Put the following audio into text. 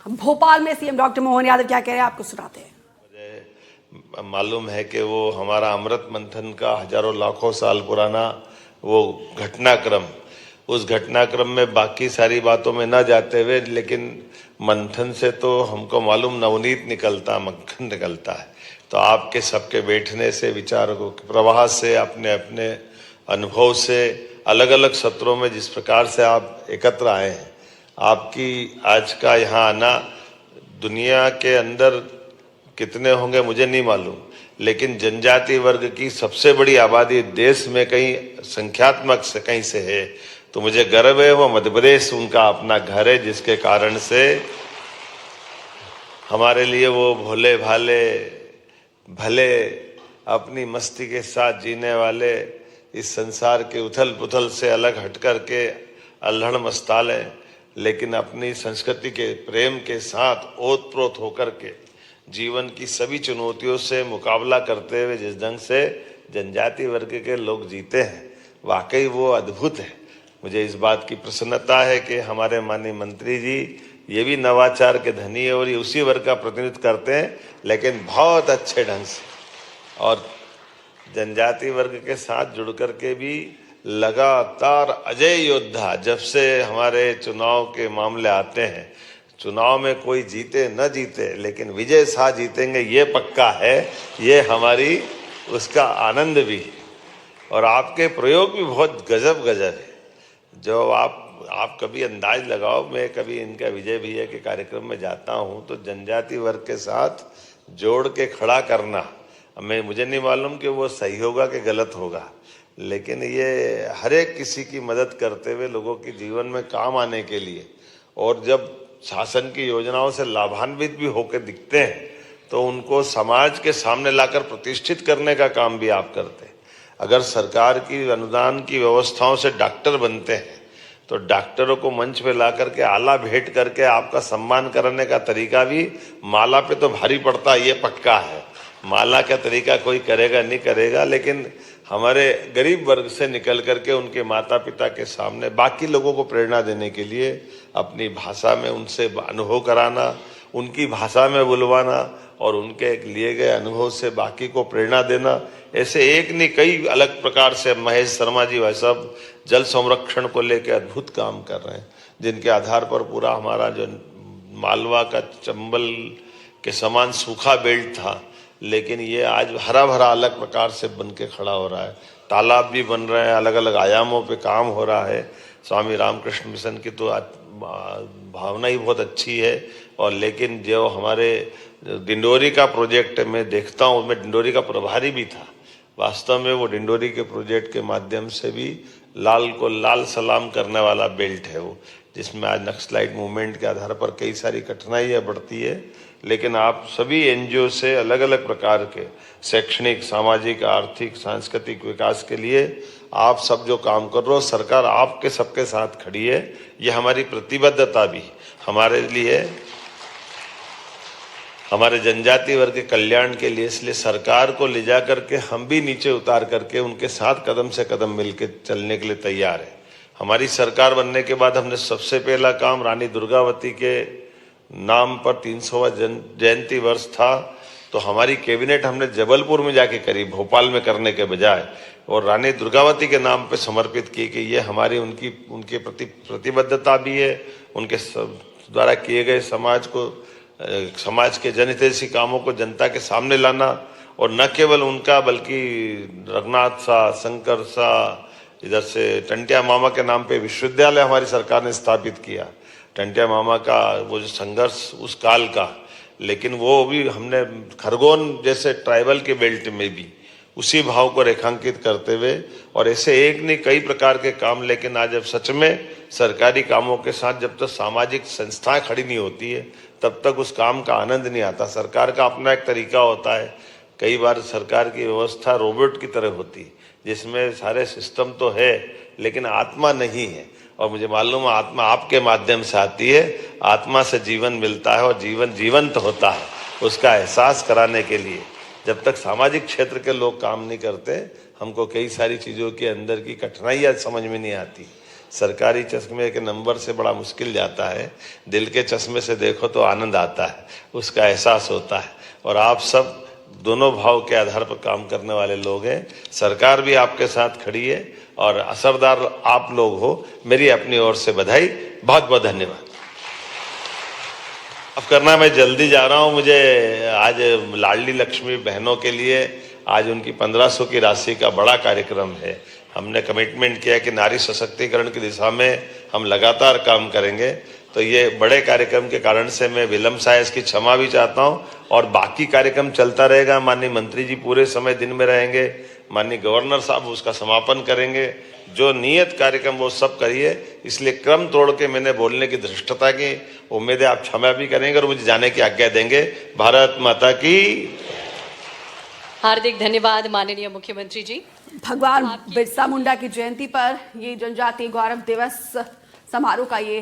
भोपाल में CM doctor Mohan Yadav क्या कह रहे हैं, आपको सुनाते हैं। मुझे मालूम है कि वो हमारा अमृत मंथन का हजारों लाखों साल पुराना वो घटनाक्रम, उस घटनाक्रम में बाकी सारी बातों में न जाते हुए, लेकिन मंथन से तो हमको मालूम नवनीत निकलता, मक्खन निकलता है। तो आपके सबके बैठने से, विचारों के प्रवाह से, अपने अपने अनुभव से, अलग अलग सत्रों में जिस प्रकार से आप एकत्र आए हैं, आपकी आज का यहाँ आना दुनिया के अंदर कितने होंगे मुझे नहीं मालूम, लेकिन जनजाति वर्ग की सबसे बड़ी आबादी देश में कहीं संख्यात्मक से कहीं से है, तो मुझे गर्व है। वो मध्य प्रदेश उनका अपना घर है, जिसके कारण से हमारे लिए वो भोले भाले भले अपनी मस्ती के साथ जीने वाले, इस संसार के उथल पुथल से अलग हट कर के अल्हड़ मस्ताल है, लेकिन अपनी संस्कृति के प्रेम के साथ ओतप्रोत होकर के जीवन की सभी चुनौतियों से मुकाबला करते हुए जिस ढंग से जनजाति वर्ग के लोग जीते हैं, वाकई वो अद्भुत है। मुझे इस बात की प्रसन्नता है कि हमारे माननीय मंत्री जी ये भी नवाचार के धनी है और ये उसी वर्ग का प्रतिनिधित्व करते हैं, लेकिन बहुत अच्छे ढंग से, और जनजाति वर्ग के साथ जुड़ कर के भी लगातार अजय योद्धा। जब से हमारे चुनाव के मामले आते हैं, चुनाव में कोई जीते न जीते, लेकिन विजय शाह जीतेंगे ये पक्का है, ये हमारी उसका आनंद भी है। और आपके प्रयोग भी बहुत गजब गजब है। जो आप कभी अंदाज लगाओ, मैं कभी इनका विजय भैया के कार्यक्रम में जाता हूँ तो जनजाति वर्ग के साथ जोड़ के खड़ा करना, मुझे नहीं मालूम कि वो सही होगा कि गलत होगा, लेकिन ये हर एक किसी की मदद करते हुए लोगों के जीवन में काम आने के लिए, और जब शासन की योजनाओं से लाभान्वित भी होकर दिखते हैं तो उनको समाज के सामने लाकर प्रतिष्ठित करने का काम भी आप करते हैं। अगर सरकार की अनुदान की व्यवस्थाओं से डॉक्टर बनते हैं तो डॉक्टरों को मंच पे ला करके आला भेंट करके आपका सम्मान करने का तरीका भी माला पे तो भारी पड़ता है, ये पक्का है। माला का तरीका कोई करेगा नहीं करेगा, लेकिन हमारे गरीब वर्ग से निकल करके उनके माता पिता के सामने बाकी लोगों को प्रेरणा देने के लिए अपनी भाषा में उनसे अनुभव कराना, उनकी भाषा में बुलवाना और उनके लिए गए अनुभव से बाकी को प्रेरणा देना, ऐसे एक नहीं कई अलग प्रकार से महेश शर्मा जी भाई साहब जल संरक्षण को लेकर अद्भुत काम कर रहे हैं, जिनके आधार पर पूरा हमारा जो मालवा का चंबल के समान सूखा बेल्ट था, लेकिन ये आज हरा भरा अलग प्रकार से बन के खड़ा हो रहा है। तालाब भी बन रहे हैं, अलग अलग आयामों पे काम हो रहा है। स्वामी रामकृष्ण मिशन की तो भावना ही बहुत अच्छी है। और लेकिन जो हमारे डिंडोरी का प्रोजेक्ट मैं देखता हूँ, मैं डिंडोरी का प्रभारी भी था, वास्तव में वो डिंडोरी के प्रोजेक्ट के माध्यम से भी लाल को लाल सलाम करने वाला बेल्ट है वो, जिसमें आज नक्सलाइट मूवमेंट के आधार पर कई सारी कठिनाइयाँ बढ़ती है, लेकिन आप सभी एनजीओ से अलग अलग प्रकार के शैक्षणिक, सामाजिक, आर्थिक, सांस्कृतिक विकास के लिए आप सब जो काम कर रहे हो, सरकार आपके सबके साथ खड़ी है। ये हमारी प्रतिबद्धता भी हमारे लिए, हमारे जनजाति वर्ग के कल्याण के लिए, इसलिए सरकार को ले जा करके हम भी नीचे उतार करके उनके साथ कदम से कदम मिलकर चलने के लिए तैयार है। हमारी सरकार बनने के बाद हमने सबसे पहला काम रानी दुर्गावती के नाम पर 300वां जयंती वर्ष था, तो हमारी कैबिनेट हमने जबलपुर में जाके करी, भोपाल में करने के बजाय, और रानी दुर्गावती के नाम पे समर्पित की कि ये हमारी उनके प्रति प्रतिबद्धता भी है। उनके द्वारा किए गए समाज के जनहितैषी कामों को जनता के सामने लाना, और न केवल उनका बल्कि रघुनाथ सा, शंकर सा, इधर से टंटिया मामा के नाम पे विश्वविद्यालय हमारी सरकार ने स्थापित किया। टंटिया मामा का वो जो संघर्ष उस काल का, लेकिन वो भी हमने खरगोन जैसे ट्राइबल के बेल्ट में भी उसी भाव को रेखांकित करते हुए, और ऐसे एक नहीं कई प्रकार के काम। लेकिन आज जब सच में सरकारी कामों के साथ जब तक सामाजिक संस्थाएं खड़ी नहीं होती है, तब तक उस काम का आनंद नहीं आता। सरकार का अपना एक तरीका होता है, कई बार सरकार की व्यवस्था रोबोट की तरह होती है, जिसमें सारे सिस्टम तो है लेकिन आत्मा नहीं है। और मुझे मालूम है आत्मा आपके माध्यम से आती है, आत्मा से जीवन मिलता है और जीवन जीवंत होता है। उसका एहसास कराने के लिए जब तक सामाजिक क्षेत्र के लोग काम नहीं करते, हमको कई सारी चीज़ों के अंदर की कठिनाइयाँ समझ में नहीं आती। सरकारी चश्मे के नंबर से बड़ा मुश्किल जाता है, दिल के चश्मे से देखो तो आनंद आता है, उसका एहसास होता है। और आप सब दोनों भाव के आधार पर काम करने वाले लोग हैं। सरकार भी आपके साथ खड़ी है और असरदार आप लोग हो। मेरी अपनी ओर से बधाई, बहुत बहुत धन्यवाद। अब करना, मैं जल्दी जा रहा हूं। मुझे आज लाडली लक्ष्मी बहनों के लिए आज उनकी 1500 की राशि का बड़ा कार्यक्रम है। हमने कमिटमेंट किया कि नारी सशक्तिकरण की दिशा में हम लगातार काम करेंगे। तो ये बड़े कार्यक्रम के कारण से मैं विलंब से इसकी क्षमा भी चाहता हूं और बाकी कार्यक्रम चलता रहेगा। माननीय मंत्री जी पूरे समय दिन में रहेंगे, माननीय गवर्नर साहब उसका समापन करेंगे। जो नियत कार्यक्रम वो सब करिए, इसलिए क्रम तोड़ के मैंने बोलने की धृष्टता की। उम्मीद है आप क्षमा भी करेंगे और मुझे जाने की आज्ञा देंगे। भारत माता की। हार्दिक धन्यवाद माननीय मुख्यमंत्री जी। भगवान बिरसा मुंडा की जयंती पर ये जनजातीय गौरव दिवस समारोह का ये